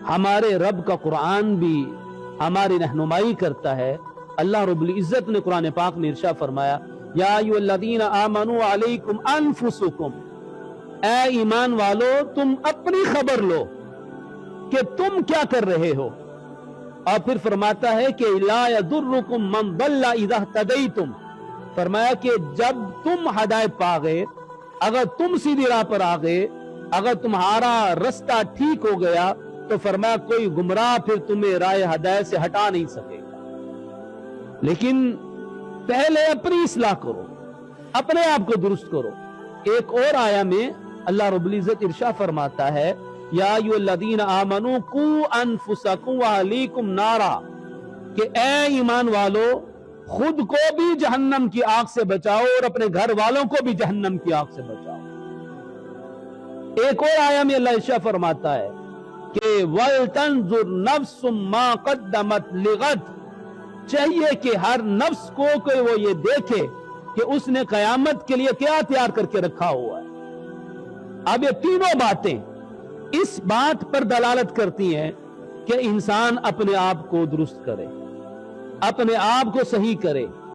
ہمارے رب کا قرآن بھی ہماری رہنمائی کرتا ہے۔ اللہ رب العزت نے قرآن پاک میں ارشاد فرمایا، یا ایھا الذین آمنوا علیکم انفسکم، اے ایمان والو تم اپنی خبر لو کہ تم کیا کر رہے ہو۔ اور پھر فرماتا ہے کہ لا یضرکم من ضل اذا اہتدیتم، فرمایا کہ جب تم ہدایت پا گئے، اگر تم سیدھی راہ پر آ گئے، اگر تمہارا رستہ ٹھیک ہو گیا، تو فرمایا کوئی گمراہ پھر تمہیں راہ ہدایت سے ہٹا نہیں سکے گا۔ لیکن پہلے اپنی اصلاح کرو، اپنے آپ کو درست کرو۔ ایک اور آیا میں اللہ رب العزت ارشاد فرماتا ہے، یا ایھا الذین آمنوا قوا انفسکم واہلیکم نارا، کہ اے ایمان والو خود کو بھی جہنم کی آگ سے بچاؤ اور اپنے گھر والوں کو بھی جہنم کی آگ سے بچاؤ۔ ایک اور آیا میں اللہ ارشاد فرماتا ہے کہ وَلْتَنْظُرْ نَفْسٌ مَا قَدَّمَتْ لِغَدٍ، چاہیے کہ ہر نفس کو کہ وہ یہ دیکھے کہ اس نے قیامت کے لیے کیا تیار کر کے رکھا ہوا ہے۔ اب یہ تینوں باتیں اس بات پر دلالت کرتی ہیں کہ انسان اپنے آپ کو درست کرے، اپنے آپ کو صحیح کرے۔